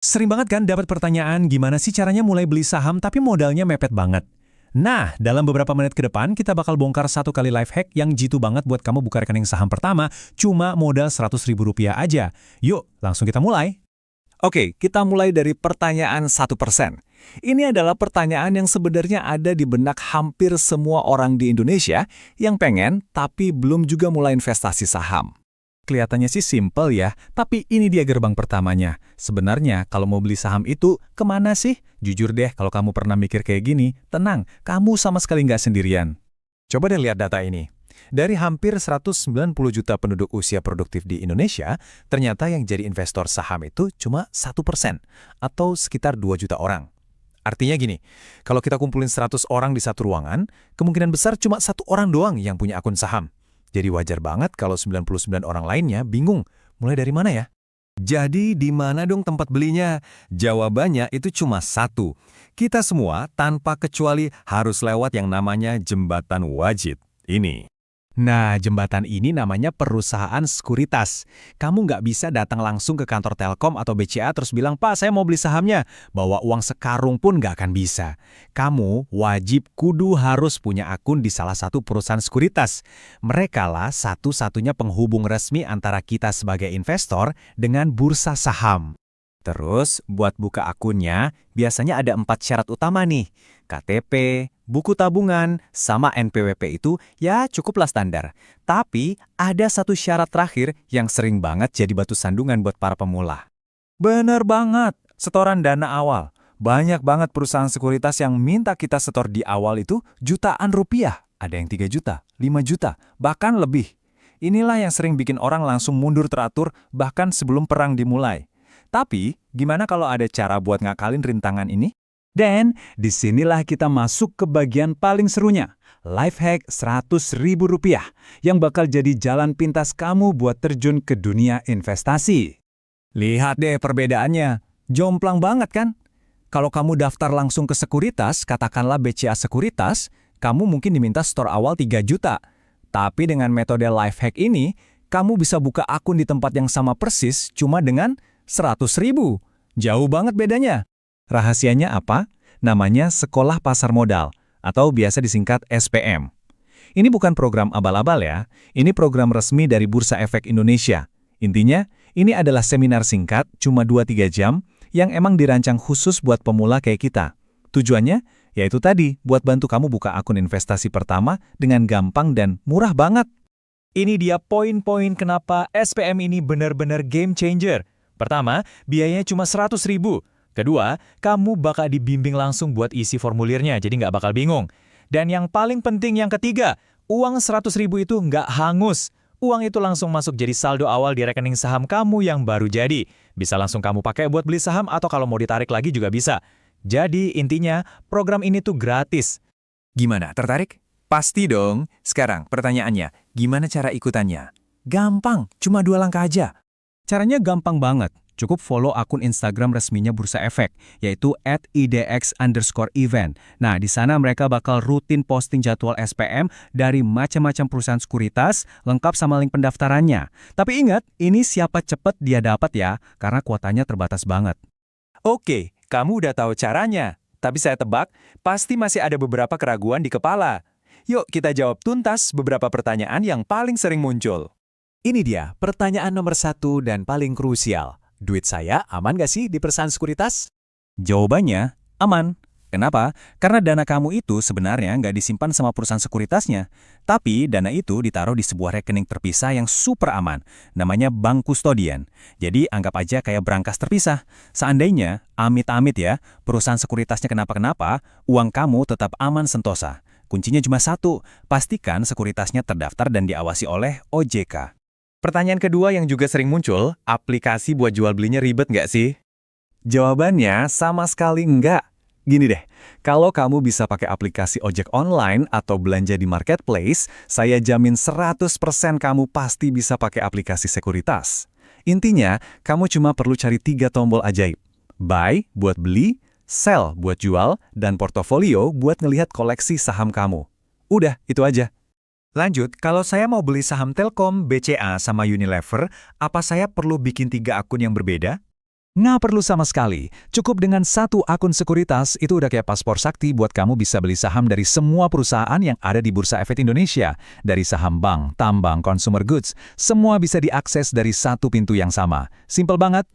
Sering banget kan dapat pertanyaan gimana sih caranya mulai beli saham tapi modalnya mepet banget. Nah, dalam beberapa menit ke depan kita bakal bongkar satu kali life hack yang jitu banget buat kamu buka rekening saham pertama cuma modal Rp100.000 aja. Yuk, langsung kita mulai. Oke, kita mulai dari pertanyaan 1%. Ini adalah pertanyaan yang sebenarnya ada di benak hampir semua orang di Indonesia yang pengen tapi belum juga mulai investasi saham. Kelihatannya sih simple ya, tapi ini dia gerbang pertamanya. Sebenarnya kalau mau beli saham itu kemana sih? Jujur deh kalau kamu pernah mikir kayak gini, tenang, kamu sama sekali nggak sendirian. Coba deh lihat data ini. Dari hampir 190 juta penduduk usia produktif di Indonesia, ternyata yang jadi investor saham itu cuma 1%, atau sekitar 2 juta orang. Artinya gini, kalau kita kumpulin 100 orang di satu ruangan, kemungkinan besar cuma satu orang doang yang punya akun saham. Jadi wajar banget kalau 99 orang lainnya bingung, mulai dari mana ya? Jadi di mana dong tempat belinya? Jawabannya itu cuma satu. Kita semua tanpa kecuali harus lewat yang namanya jembatan wajib. Ini. Nah, jembatan ini namanya perusahaan sekuritas. Kamu nggak bisa datang langsung ke kantor Telkom atau BCA terus bilang, "Pak, saya mau beli sahamnya." Bawa uang sekarung pun nggak akan bisa. Kamu wajib kudu harus punya akun di salah satu perusahaan sekuritas. Mereka lah satu-satunya penghubung resmi antara kita sebagai investor dengan bursa saham. Terus, buat buka akunnya, biasanya ada 4 syarat utama nih. KTP, buku tabungan, sama NPWP itu ya cukuplah standar. Tapi, ada satu syarat terakhir yang sering banget jadi batu sandungan buat para pemula. Bener banget, setoran dana awal. Banyak banget perusahaan sekuritas yang minta kita setor di awal itu jutaan rupiah. Ada yang 3 juta, 5 juta, bahkan lebih. Inilah yang sering bikin orang langsung mundur teratur bahkan sebelum perang dimulai. Tapi, gimana kalau ada cara buat ngakalin rintangan ini? Dan disinilah kita masuk ke bagian paling serunya, life hack Rp100.000 yang bakal jadi jalan pintas kamu buat terjun ke dunia investasi. Lihat deh perbedaannya, jomplang banget kan? Kalau kamu daftar langsung ke sekuritas, katakanlah BCA Sekuritas, kamu mungkin diminta store awal 3 juta. Tapi dengan metode life hack ini, kamu bisa buka akun di tempat yang sama persis cuma dengan 100.000. Jauh banget bedanya. Rahasianya apa? Namanya Sekolah Pasar Modal, atau biasa disingkat SPM. Ini bukan program abal-abal ya, ini program resmi dari Bursa Efek Indonesia. Intinya, ini adalah seminar singkat, cuma 2-3 jam, yang emang dirancang khusus buat pemula kayak kita. Tujuannya, yaitu tadi, buat bantu kamu buka akun investasi pertama dengan gampang dan murah banget. Ini dia poin-poin kenapa SPM ini benar-benar game changer. Pertama, biayanya cuma 100.000. Kedua, kamu bakal dibimbing langsung buat isi formulirnya, jadi nggak bakal bingung. Dan yang paling penting yang ketiga, uang 100.000 itu nggak hangus. Uang itu langsung masuk jadi saldo awal di rekening saham kamu yang baru jadi. Bisa langsung kamu pakai buat beli saham atau kalau mau ditarik lagi juga bisa. Jadi intinya, program ini tuh gratis. Gimana, tertarik? Pasti dong. Sekarang pertanyaannya, gimana cara ikutannya? Gampang, cuma 2 langkah aja. Caranya gampang banget. Cukup follow akun Instagram resminya Bursa Efek, yaitu @idx_event. Nah, di sana mereka bakal rutin posting jadwal SPM dari macam-macam perusahaan sekuritas, lengkap sama link pendaftarannya. Tapi ingat, ini siapa cepet dia dapat ya, karena kuotanya terbatas banget. Oke, kamu udah tahu caranya. Tapi saya tebak, pasti masih ada beberapa keraguan di kepala. Yuk kita jawab tuntas beberapa pertanyaan yang paling sering muncul. Ini dia, pertanyaan nomor 1 dan paling krusial. Duit saya aman gak sih di perusahaan sekuritas? Jawabannya, aman. Kenapa? Karena dana kamu itu sebenarnya nggak disimpan sama perusahaan sekuritasnya. Tapi dana itu ditaruh di sebuah rekening terpisah yang super aman. Namanya bank kustodian. Jadi anggap aja kayak brankas terpisah. Seandainya, amit-amit ya, perusahaan sekuritasnya kenapa-kenapa, uang kamu tetap aman sentosa. Kuncinya cuma satu, pastikan sekuritasnya terdaftar dan diawasi oleh OJK. Pertanyaan kedua yang juga sering muncul, aplikasi buat jual belinya ribet nggak sih? Jawabannya sama sekali enggak. Gini deh, kalau kamu bisa pakai aplikasi ojek online atau belanja di marketplace, saya jamin 100% kamu pasti bisa pakai aplikasi sekuritas. Intinya, kamu cuma perlu cari 3 tombol ajaib. Buy buat beli, sell buat jual, dan portofolio buat ngelihat koleksi saham kamu. Udah, itu aja. Lanjut, kalau saya mau beli saham Telkom, BCA, sama Unilever, apa saya perlu bikin 3 akun yang berbeda? Nggak perlu sama sekali. Cukup dengan satu akun sekuritas, itu udah kayak paspor sakti buat kamu bisa beli saham dari semua perusahaan yang ada di Bursa Efek Indonesia. Dari saham bank, tambang, consumer goods, semua bisa diakses dari satu pintu yang sama. Simpel banget.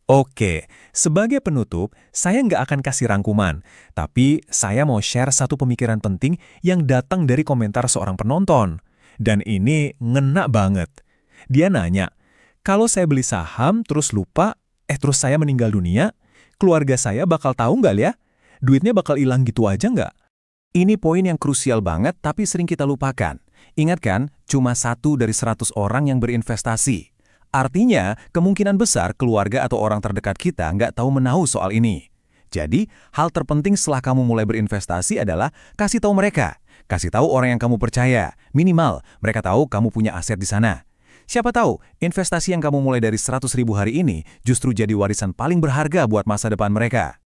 Oke, sebagai penutup, saya nggak akan kasih rangkuman, tapi saya mau share satu pemikiran penting yang datang dari komentar seorang penonton. Dan ini ngena banget. Dia nanya, kalau saya beli saham terus lupa, terus saya meninggal dunia, keluarga saya bakal tahu nggak ya? Duitnya bakal hilang gitu aja nggak? Ini poin yang krusial banget tapi sering kita lupakan. Ingat kan, cuma 1 dari 100 orang yang berinvestasi. Artinya, kemungkinan besar keluarga atau orang terdekat kita nggak tahu menahu soal ini. Jadi, hal terpenting setelah kamu mulai berinvestasi adalah kasih tahu mereka. Kasih tahu orang yang kamu percaya. Minimal, mereka tahu kamu punya aset di sana. Siapa tahu, investasi yang kamu mulai dari 100.000 hari ini justru jadi warisan paling berharga buat masa depan mereka.